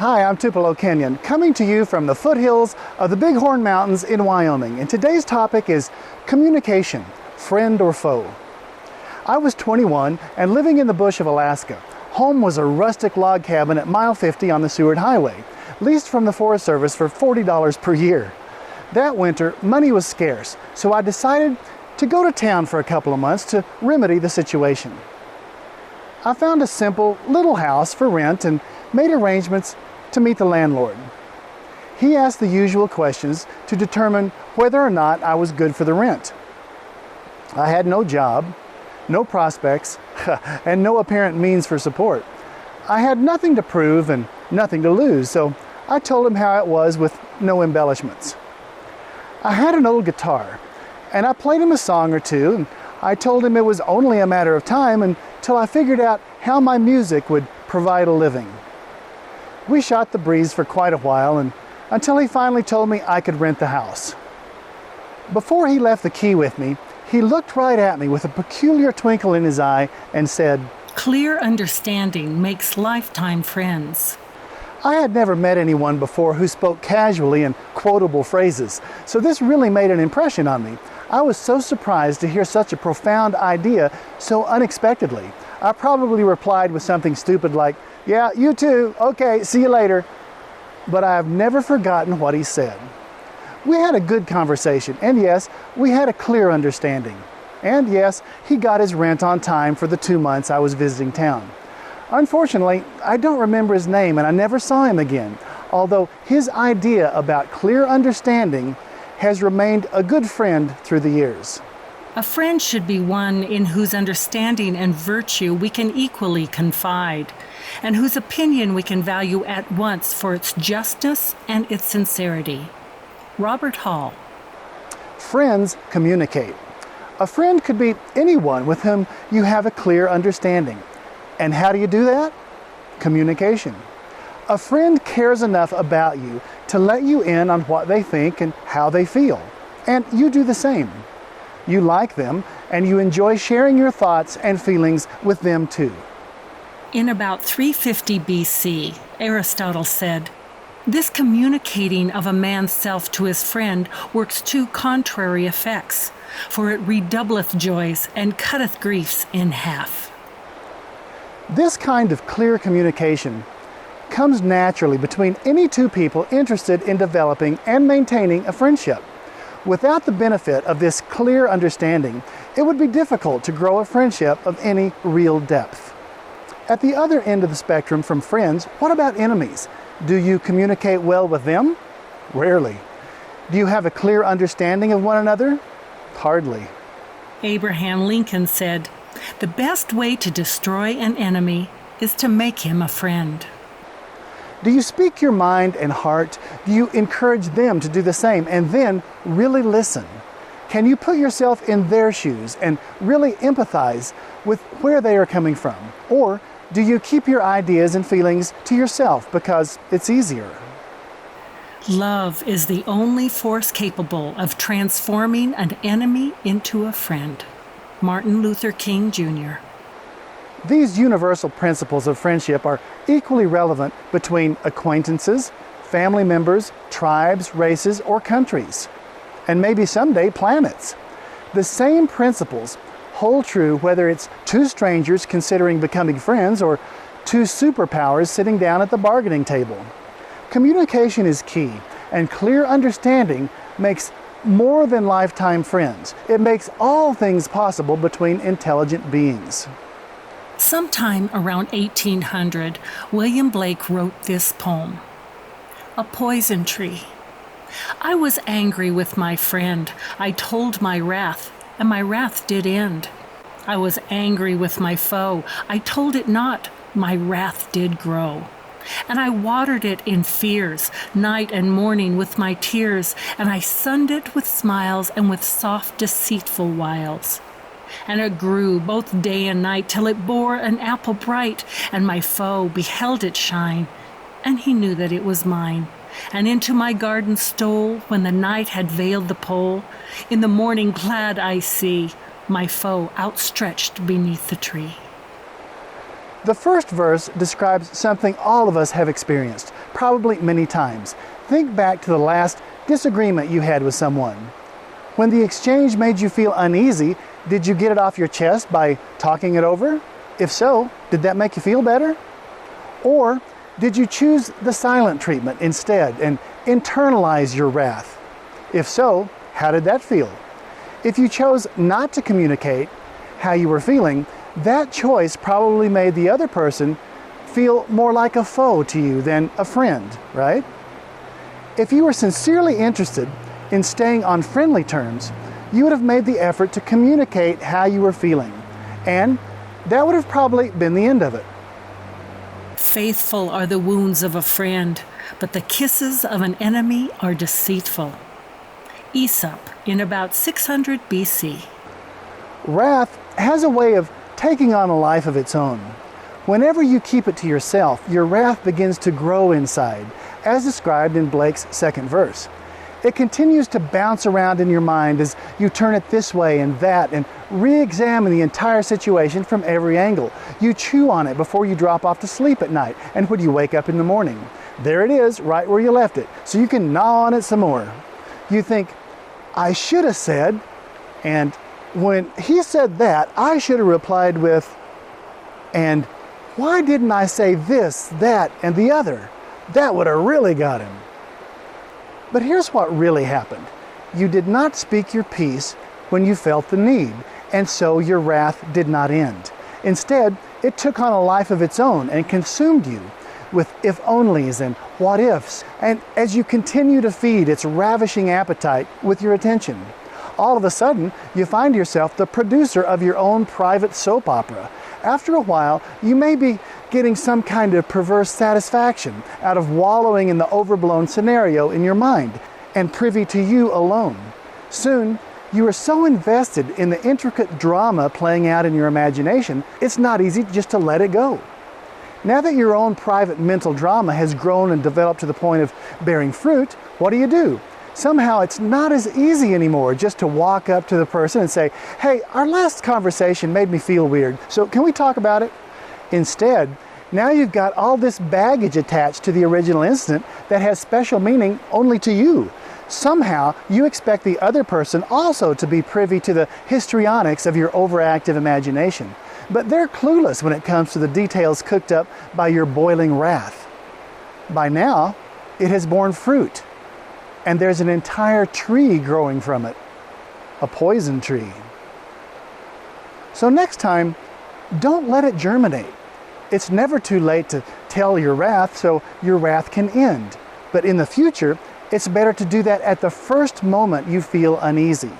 Hi, I'm Tupelo Kenyon, coming to you from the foothills of the Bighorn Mountains in Wyoming, and today's topic is communication, friend or foe. I was 21 and living in the bush of Alaska. Home was a rustic log cabin at mile 50 on the Seward Highway, leased from the Forest Service for $40 per year. That winter, money was scarce, so I decided to go to town for a couple of months to remedy the situation. I found a simple little house for rent and made arrangements to meet the landlord. He asked the usual questions to determine whether or not I was good for the rent. I had no job, no prospects, and no apparent means for support. I had nothing to prove and nothing to lose, so I told him how it was with no embellishments. I had an old guitar, and I played him a song or two, and I told him it was only a matter of time until I figured out how my music would provide a living. We shot the breeze for quite a while, and until he finally told me I could rent the house. Before he left the key with me, he looked right at me with a peculiar twinkle in his eye and said, "Clear understanding makes lifetime friends." I had never met anyone before who spoke casually in quotable phrases, so this really made an impression on me. I was so surprised to hear such a profound idea so unexpectedly. I probably replied with something stupid like, "Yeah, you too. Okay, see you later." But I have never forgotten what he said. We had a good conversation, and yes, we had a clear understanding. And yes, he got his rent on time for the 2 months I was visiting town. Unfortunately, I don't remember his name and I never saw him again, although his idea about clear understanding has remained a good friend through the years. A friend should be one in whose understanding and virtue we can equally confide, and whose opinion we can value at once for its justness and its sincerity. Robert Hall. Friends communicate. A friend could be anyone with whom you have a clear understanding. And how do you do that? Communication. A friend cares enough about you to let you in on what they think and how they feel. And you do the same. You like them and you enjoy sharing your thoughts and feelings with them too. In about 350 BC, Aristotle said, "This communicating of a man's self to his friend works two contrary effects, for it redoubleth joys and cutteth griefs in half." This kind of clear communication comes naturally between any two people interested in developing and maintaining a friendship. Without the benefit of this clear understanding, it would be difficult to grow a friendship of any real depth. At the other end of the spectrum from friends, what about enemies? Do you communicate well with them? Rarely. Do you have a clear understanding of one another? Hardly. Abraham Lincoln said, "The best way to destroy an enemy is to make him a friend." Do you speak your mind and heart? Do you encourage them to do the same and then really listen? Can you put yourself in their shoes and really empathize with where they are coming from? Or do you keep your ideas and feelings to yourself because it's easier? Love is the only force capable of transforming an enemy into a friend. Martin Luther King, Jr. These universal principles of friendship are equally relevant between acquaintances, family members, tribes, races, or countries, and maybe someday planets. The same principles hold true whether it's two strangers considering becoming friends or two superpowers sitting down at the bargaining table. Communication is key, and clear understanding makes more than lifetime friends. It makes all things possible between intelligent beings. Sometime around 1800, William Blake wrote this poem, "A Poison Tree." I was angry with my friend. I told my wrath, and my wrath did end. I was angry with my foe. I told it not, my wrath did grow. And I watered it in fears, night and morning with my tears, and I sunned it with smiles and with soft deceitful wiles. And it grew both day and night till it bore an apple bright, and my foe beheld it shine, and he knew that it was mine, and into my garden stole when the night had veiled the pole. In the morning glad I see my foe outstretched beneath the tree. The first verse describes something all of us have experienced, probably many times. Think back to the last disagreement you had with someone. When the exchange made you feel uneasy, did you get it off your chest by talking it over? If so, did that make you feel better? Or did you choose the silent treatment instead and internalize your wrath? If so, how did that feel? If you chose not to communicate how you were feeling, that choice probably made the other person feel more like a foe to you than a friend, right? If you were sincerely interested in staying on friendly terms, you would have made the effort to communicate how you were feeling, and that would have probably been the end of it. Faithful are the wounds of a friend, but the kisses of an enemy are deceitful. Aesop, in about 600 BC. Wrath has a way of taking on a life of its own. Whenever you keep it to yourself, your wrath begins to grow inside, as described in Blake's second verse. It continues to bounce around in your mind as you turn it this way and that and re-examine the entire situation from every angle. You chew on it before you drop off to sleep at night, and when you wake up in the morning, there it is, right where you left it, so you can gnaw on it some more. You think, I should have said, and when he said that, I should have replied with, and why didn't I say this, that, and the other? That would have really got him. But here's what really happened. You did not speak your piece when you felt the need, and so your wrath did not end. Instead, it took on a life of its own and consumed you with if-onlys and what-ifs, and as you continue to feed its ravishing appetite with your attention, all of a sudden, you find yourself the producer of your own private soap opera. After a while, you may be getting some kind of perverse satisfaction out of wallowing in the overblown scenario in your mind and privy to you alone. Soon, you are so invested in the intricate drama playing out in your imagination, it's not easy just to let it go. Now that your own private mental drama has grown and developed to the point of bearing fruit, what do? Somehow it's not as easy anymore just to walk up to the person and say, hey, our last conversation made me feel weird, so can we talk about it? Instead, now you've got all this baggage attached to the original incident that has special meaning only to you. Somehow, you expect the other person also to be privy to the histrionics of your overactive imagination. But they're clueless when it comes to the details cooked up by your boiling wrath. By now, it has borne fruit, and there's an entire tree growing from it, a poison tree. So next time, don't let it germinate. It's never too late to tell your wrath so your wrath can end. But in the future, it's better to do that at the first moment you feel uneasy.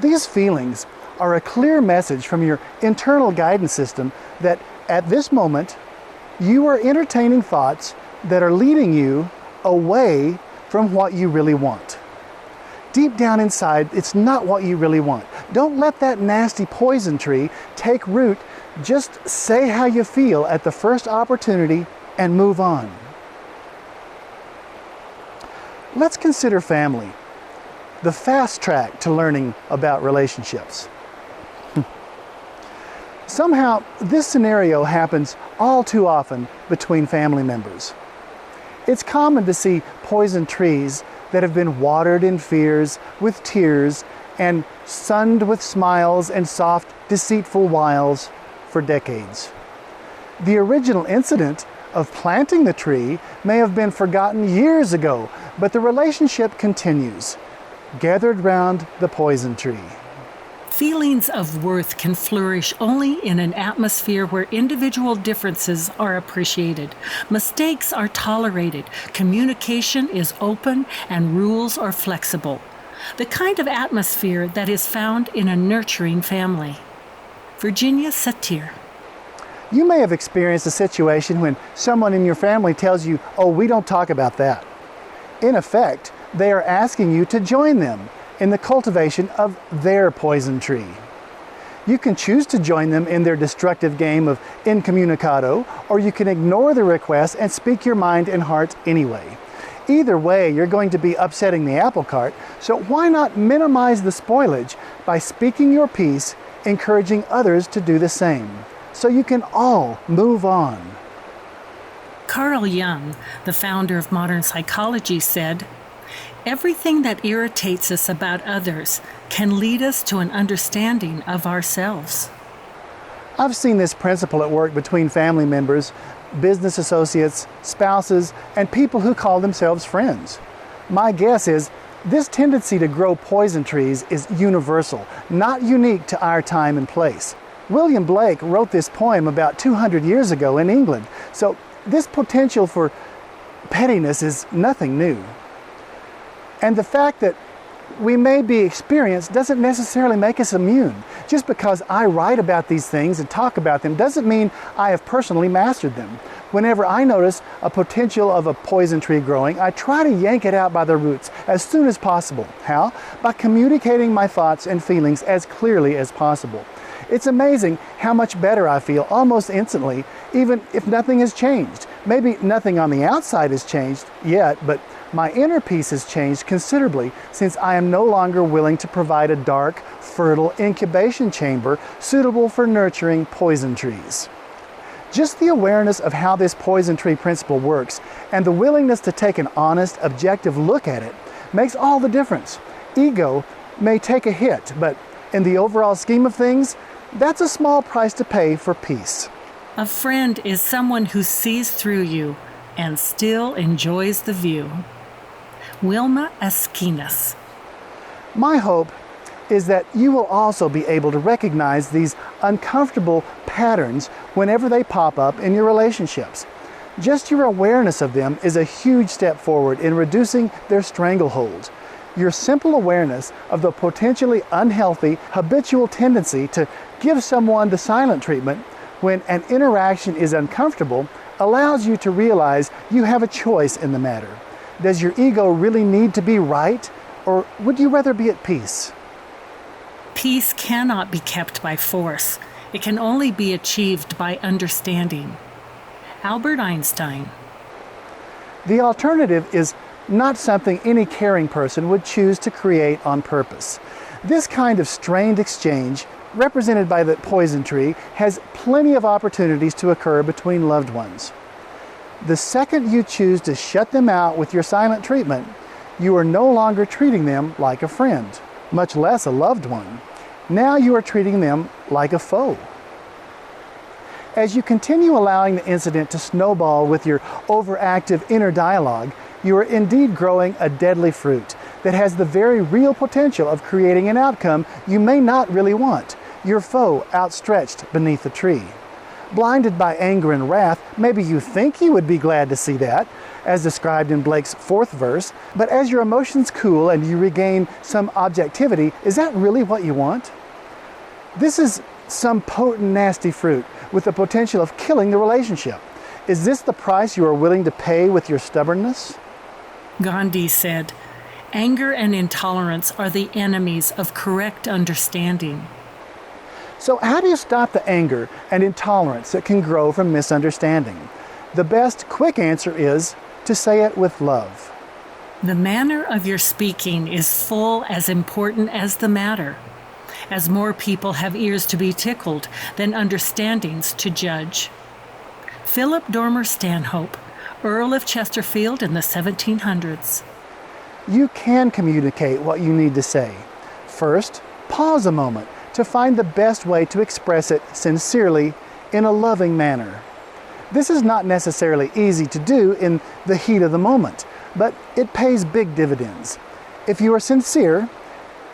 These feelings are a clear message from your internal guidance system that at this moment, you are entertaining thoughts that are leading you away from what you really want. Deep down inside, it's not what you really want. Don't let that nasty poison tree take root. Just say how you feel at the first opportunity and move on. Let's consider family, the fast track to learning about relationships. Somehow, this scenario happens all too often between family members. It's common to see poison trees that have been watered in fears with tears and sunned with smiles and soft, deceitful wiles for decades. The original incident of planting the tree may have been forgotten years ago, but the relationship continues, gathered round the poison tree. Feelings of worth can flourish only in an atmosphere where individual differences are appreciated, mistakes are tolerated, communication is open, and rules are flexible. The kind of atmosphere that is found in a nurturing family. Virginia Satir. You may have experienced a situation when someone in your family tells you, oh, we don't talk about that. In effect, they are asking you to join them in the cultivation of their poison tree. You can choose to join them in their destructive game of incommunicado, or you can ignore the request and speak your mind and heart anyway. Either way, you're going to be upsetting the apple cart, so why not minimize the spoilage by speaking your piece, encouraging others to do the same, so you can all move on. Carl Jung, the founder of modern psychology, said, "Everything that irritates us about others can lead us to an understanding of ourselves." I've seen this principle at work between family members, business associates, spouses, and people who call themselves friends. My guess is this tendency to grow poison trees is universal, not unique to our time and place. William Blake wrote this poem about 200 years ago in England, so this potential for pettiness is nothing new. And the fact that we may be experienced doesn't necessarily make us immune. Just because I write about these things and talk about them doesn't mean I have personally mastered them. Whenever I notice a potential of a poison tree growing, I try to yank it out by the roots as soon as possible. How? By communicating my thoughts and feelings as clearly as possible. It's amazing how much better I feel almost instantly, even if nothing has changed. Maybe nothing on the outside has changed yet, but my inner peace has changed considerably since I am no longer willing to provide a dark, fertile incubation chamber suitable for nurturing poison trees. Just the awareness of how this poison tree principle works and the willingness to take an honest, objective look at it makes all the difference. Ego may take a hit, but in the overall scheme of things, that's a small price to pay for peace. A friend is someone who sees through you and still enjoys the view. Wilma Esquinas. My hope is that you will also be able to recognize these uncomfortable patterns whenever they pop up in your relationships. Just your awareness of them is a huge step forward in reducing their stranglehold. Your simple awareness of the potentially unhealthy, habitual tendency to give someone the silent treatment when an interaction is uncomfortable allows you to realize you have a choice in the matter. Does your ego really need to be right, or would you rather be at peace? Peace cannot be kept by force. It can only be achieved by understanding. Albert Einstein. The alternative is not something any caring person would choose to create on purpose. This kind of strained exchange, represented by the poison tree, has plenty of opportunities to occur between loved ones. The second you choose to shut them out with your silent treatment, you are no longer treating them like a friend, much less a loved one. Now you are treating them like a foe. As you continue allowing the incident to snowball with your overactive inner dialogue, you are indeed growing a deadly fruit that has the very real potential of creating an outcome you may not really want, your foe outstretched beneath the tree. Blinded by anger and wrath, maybe you think you would be glad to see that, as described in Blake's 4th verse, but as your emotions cool and you regain some objectivity, is that really what you want? This is some potent, nasty fruit with the potential of killing the relationship. Is this the price you are willing to pay with your stubbornness? Gandhi said, "Anger and intolerance are the enemies of correct understanding." So how do you stop the anger and intolerance that can grow from misunderstanding? The best quick answer is to say it with love. The manner of your speaking is full as important as the matter, as more people have ears to be tickled than understandings to judge. Philip Dormer Stanhope, Earl of Chesterfield in the 1700s. You can communicate what you need to say. First, pause a moment to find the best way to express it sincerely in a loving manner. This is not necessarily easy to do in the heat of the moment, but it pays big dividends. If you are sincere,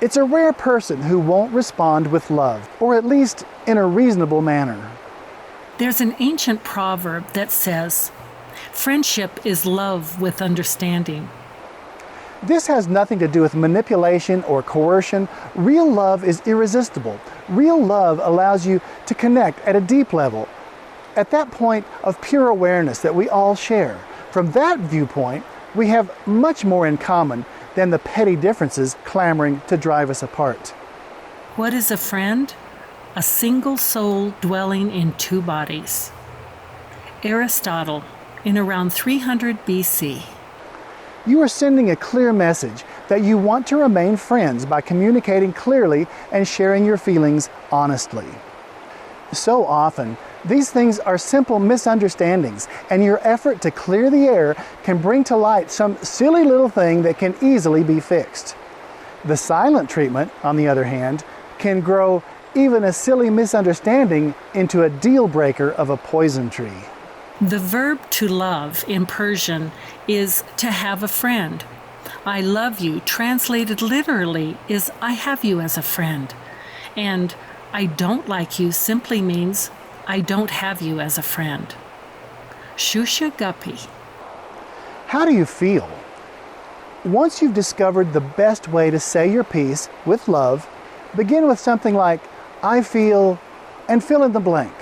it's a rare person who won't respond with love, or at least in a reasonable manner. There's an ancient proverb that says, "Friendship is love with understanding." This has nothing to do with manipulation or coercion. Real love is irresistible. Real love allows you to connect at a deep level, at that point of pure awareness that we all share. From that viewpoint, we have much more in common than the petty differences clamoring to drive us apart. What is a friend? A single soul dwelling in two bodies. Aristotle, in around 300 BC. You are sending a clear message that you want to remain friends by communicating clearly and sharing your feelings honestly. So often, these things are simple misunderstandings, and your effort to clear the air can bring to light some silly little thing that can easily be fixed. The silent treatment, on the other hand, can grow even a silly misunderstanding into a deal breaker of a poison tree. The verb to love in Persian is to have a friend. I love you, translated literally, is I have you as a friend. And I don't like you simply means I don't have you as a friend. Shusha Guppy. How do you feel? Once you've discovered the best way to say your piece with love, begin with something like, I feel, and fill in the blank.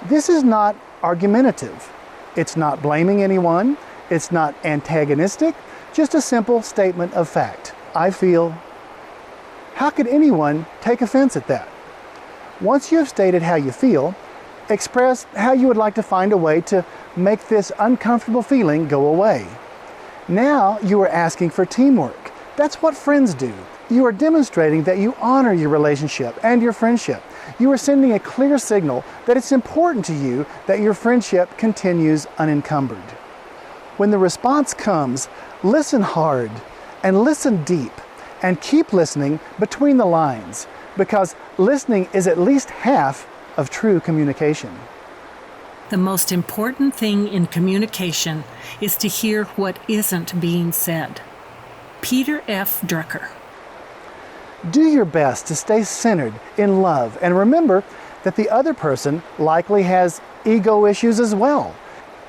This is not argumentative. It's not blaming anyone. It's not antagonistic. Just a simple statement of fact. I feel. How could anyone take offense at that? Once you have stated how you feel, express how you would like to find a way to make this uncomfortable feeling go away. Now you are asking for teamwork. That's what friends do. You are demonstrating that you honor your relationship and your friendship. You are sending a clear signal that it's important to you that your friendship continues unencumbered. When the response comes, listen hard and listen deep and keep listening between the lines, because listening is at least half of true communication. The most important thing in communication is to hear what isn't being said. Peter F. Drucker. Do your best to stay centered in love, and remember that the other person likely has ego issues as well.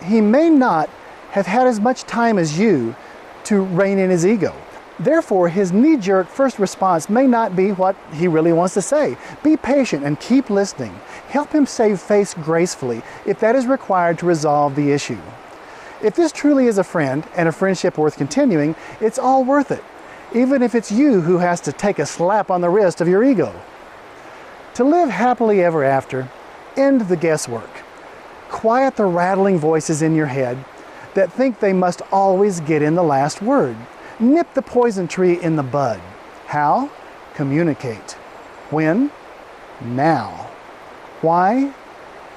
He may not have had as much time as you to rein in his ego. Therefore, his knee-jerk first response may not be what he really wants to say. Be patient and keep listening. Help him save face gracefully if that is required to resolve the issue. If this truly is a friend and a friendship worth continuing, it's all worth it, even if it's you who has to take a slap on the wrist of your ego. To live happily ever after, end the guesswork. Quiet the rattling voices in your head that think they must always get in the last word. Nip the poison tree in the bud. How? Communicate. When? Now. Why?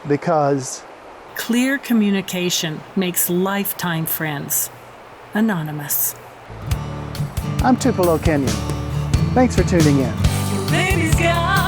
Because clear communication makes lifetime friends. Anonymous. I'm Tupelo Kenyon. Thanks for tuning in. Your baby's got